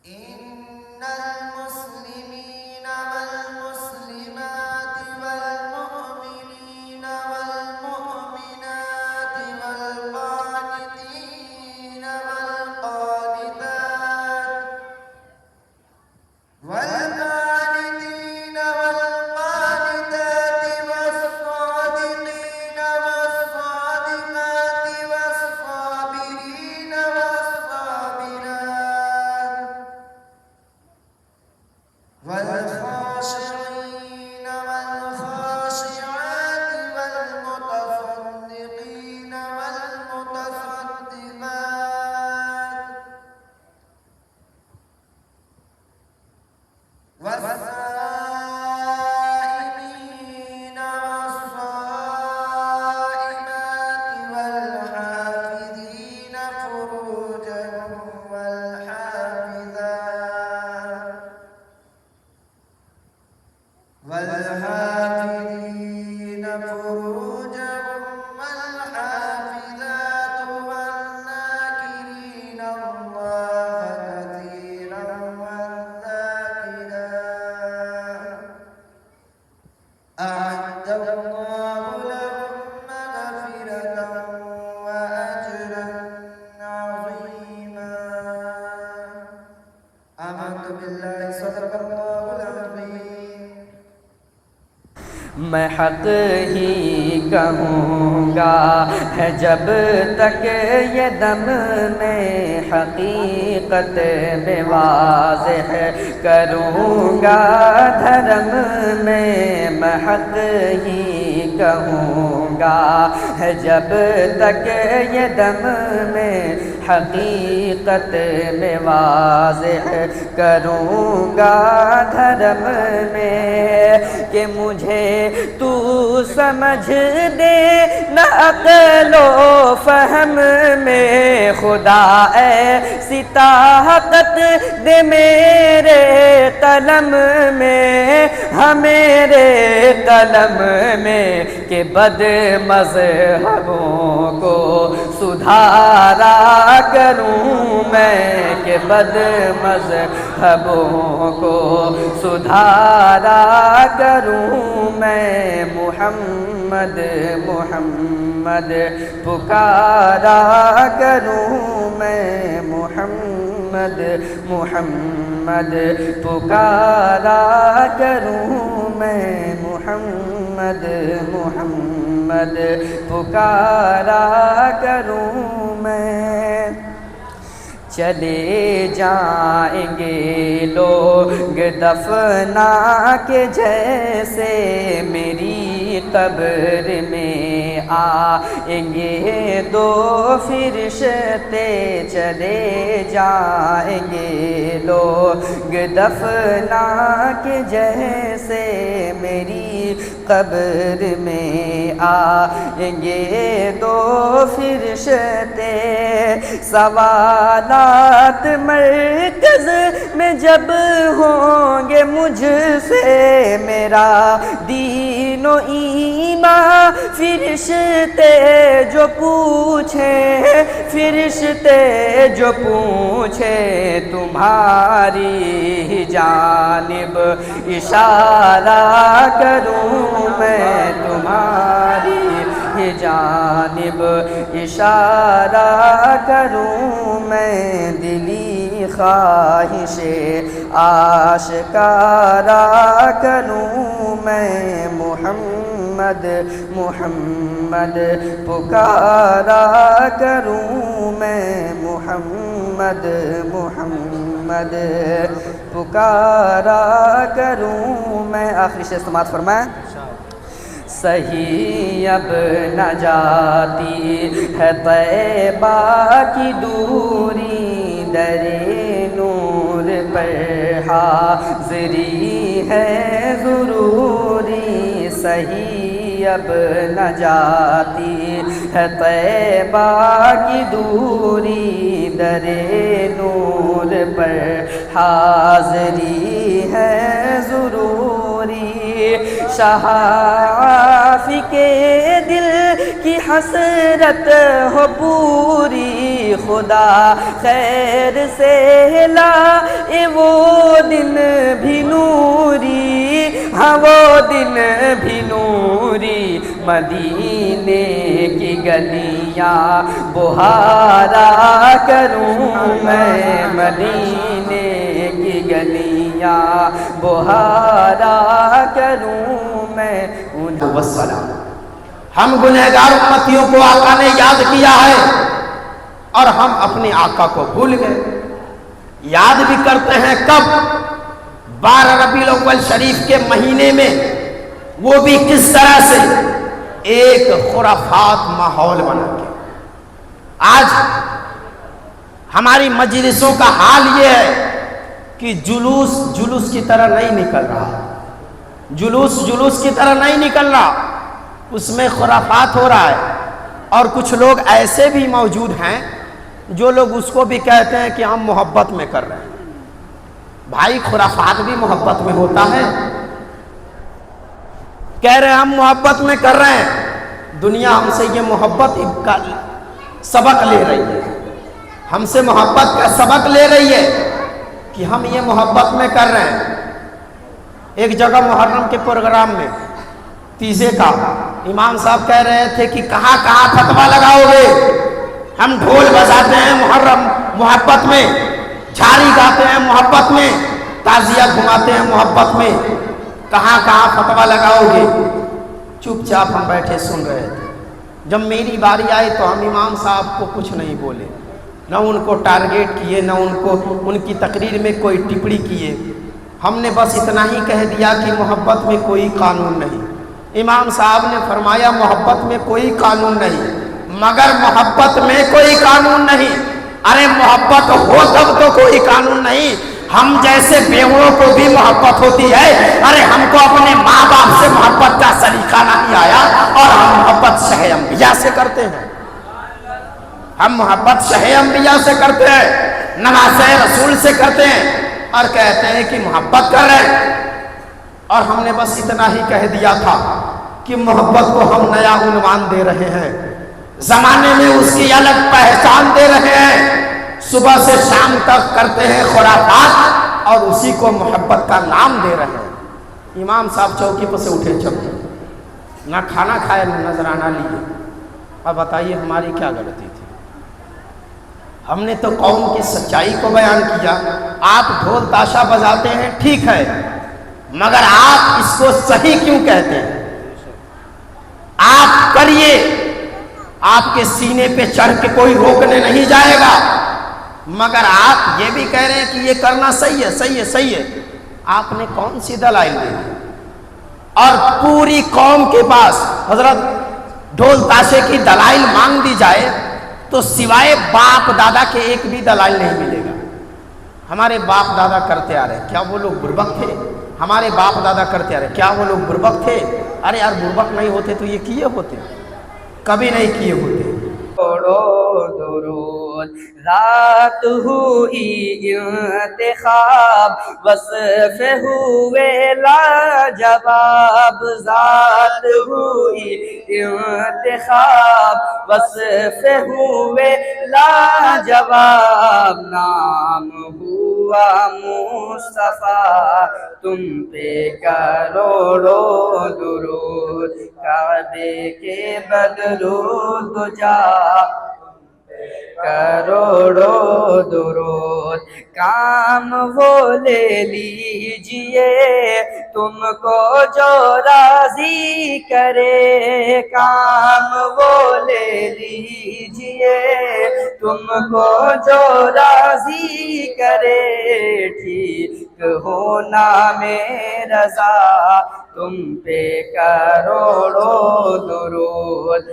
إن المسلمين والمسلمات والمؤمنين والمؤمنات والقانتين والقانتات والصادقين والصادقات والصابرين والصابرات والخاشعين والخاشعات والمتصدقين والمتصدقات والصائمين والصائمات والحافظين فروجهم والحافظين فروجهم والحافظات والذاكرين الله كثيرا والذاكرات أعد الله لهم مغفرة وأجرا عظيما. آمنت بالله صدق الله العظيم. میں حق ہی کہوں گا ہے جب تک یہ دم میں حقیقت میں واضح کروں گا دھرم میں حق ہی کہوں گا ہے جب تک یہ دم میں حقیقت میں واضح کروں گا دھرم میں کہ مجھے تو سمجھ دے نہ عقل و فہم میں خدا ایسی طاقت دے میرے قلم میں ہاں میرے قلم میں کہ بد مذہبوں کو سدھارا کروں میں کہ بد مذہبوں کو سدھارا کروں میں محمد محمد پکارا کروں میں محمد محمد پکارا کروں میں محمد محمد پکارا کروں میں چلے جائیں گے لوگ دفنا کے جیسے میری قبر میں آئیں گے دو فرشتے چلے جائیں گے لوگ دفنا کے جیسے میری قبر میں آئیں گے دو فرشتے سوالات مرکز میں جب ہوں گے مجھ سے میرا دین و ایمان فرشتے جو پوچھیں فرشتے جو پوچھیں تمہاری جانب اشارہ کروں میں تمہاری جانب اشارہ کروں میں دلی خواہش آشکارا کروں میں محمد محمد پکارا کروں میں محمد محمد پکارا کروں میں آخری شعر سماعت فرمائیں صحیح اب نہ جاتی ہے طیبہ کی دوری در نور پر حاضری ہے ضروری صحیح اب نہ جاتی ہے طیبہ کی دوری در نور پر حاضری ہے ضروری شہافی کے دل کی حسرت ہو پوری خدا خیر سے لائے وہ دن بھی نوری، ہاں وہ دن بھی نوری، مدینے کی گلیاں بہارا کروں میں، مدینے کی گلیاں بہارا کروں میں والسلام۔ ہم گنہگار امتیوں کو آقا نے یاد کیا ہے اور ہم اپنے آقا کو بھول گئے۔ یاد بھی کرتے ہیں کب؟ 12 ربیع الاول شریف کے مہینے میں، وہ بھی کس طرح سے؟ ایک خرافات ماحول بنا کے۔ آج ہماری مجلسوں کا حال یہ ہے کہ جلوس کی طرح نہیں نکل رہا، جلوس کی طرح نہیں نکل رہا، اس میں خرافات ہو رہا ہے۔ اور کچھ لوگ ایسے بھی موجود ہیں جو لوگ اس کو بھی کہتے ہیں کہ ہم محبت میں کر رہے ہیں۔ بھائی خرافات بھی محبت میں ہوتا ہے؟ کہہ رہے ہیں ہم محبت میں کر رہے ہیں، دنیا ہم سے یہ محبت کا سبق لے رہی ہے، ہم سے محبت کا سبق لے رہی ہے کہ ہم یہ محبت میں کر رہے ہیں۔ ایک جگہ محرم کے پروگرام میں تیزے کا امام صاحب کہہ رہے تھے کہ کہاں کہاں فتویٰ لگاؤ گے؟ ہم ڈھول بجاتے ہیں محرم محبت میں، جھاری گاتے ہیں محبت میں، تعزیہ گھماتے ہیں محبت میں، کہاں کہاں فتویٰ لگاؤ گے؟ چپ چاپ ہم بیٹھے سن رہے تھے۔ جب میری باری آئی تو ہم امام صاحب کو کچھ نہیں بولے، نہ ان کو ٹارگیٹ کیے، نہ ان کی تقریر میں کوئی ٹپڑی کیے۔ ہم نے بس اتنا ہی کہہ دیا کہ محبت میں کوئی قانون نہیں۔ امام صاحب نے فرمایا محبت میں کوئی قانون نہیں، مگر محبت میں کوئی قانون نہیں۔ ارے محبت ہو تب تو کوئی قانون نہیں۔ ہم جیسے بیووں کو بھی محبت ہوتی ہے، ارے ہم کو اپنے ماں باپ سے محبت کا سلیقہ نہیں آیا اور ہم محبت شہ انبیاء سے کرتے ہیں، ہم محبت شہ انبیاء سے کرتے ہیں، نواسہ رسول سے کرتے ہیں اور کہتے ہیں کہ محبت کر رہے ہیں۔ اور ہم نے بس اتنا ہی کہہ دیا تھا کہ محبت کو ہم نیا عنوان دے رہے ہیں، زمانے میں اس کی الگ پہچان دے رہے ہیں، صبح سے شام تک کرتے ہیں خرافات اور اسی کو محبت کا نام دے رہے ہیں۔ امام صاحب چوکی پر سے اٹھے، چپ، نہ کھانا کھائے نہ نذرانہ لیے۔ اب بتائیے ہماری کیا غلطی تھی؟ ہم نے تو قوم کی سچائی کو بیان کیا۔ آپ ڈھول تاشا بجاتے ہیں ٹھیک ہے، مگر آپ اس کو صحیح کیوں کہتے ہیں؟ آپ کریے، آپ کے سینے پہ چڑھ کے کوئی روکنے نہیں جائے گا، مگر آپ یہ بھی کہہ رہے ہیں کہ یہ کرنا صحیح ہے، صحیح ہے، صحیح ہے۔ آپ نے کون سی دلائل دی؟ اور پوری قوم کے پاس حضرت ڈھول تاشے کی دلائل مانگ دی جائے تو سوائے باپ دادا کے ایک بھی دلائل نہیں ملے گا۔ ہمارے باپ دادا کرتے آ رہے ہیں، کیا وہ لوگ بربک تھے؟ ہمارے باپ دادا کرتے آ رہے ہیں، کیا وہ لوگ بربک تھے؟ ارے یار بربک نہیں ہوتے تو یہ کیے ہوتے؟ کبھی نہیں کیے ہوتے۔ چھوڑو درود رات ہوئی انتخاب، وصف ہوئے لاجواب، ذات ہوئی انتخاب، وصف ہوئے لاجواب، نام ہوا مصطفیٰ، تم پہ کروڑوں درود، کعبے کے بدرود جا کروڑوں درود، کام وہ لے لیجئے تم کو جو راضی کرے، کام وہ لے لیجئے تم کو جو راضی کرے، ٹھیک ہونا میں رضا، تم پہ کروڑوں درود۔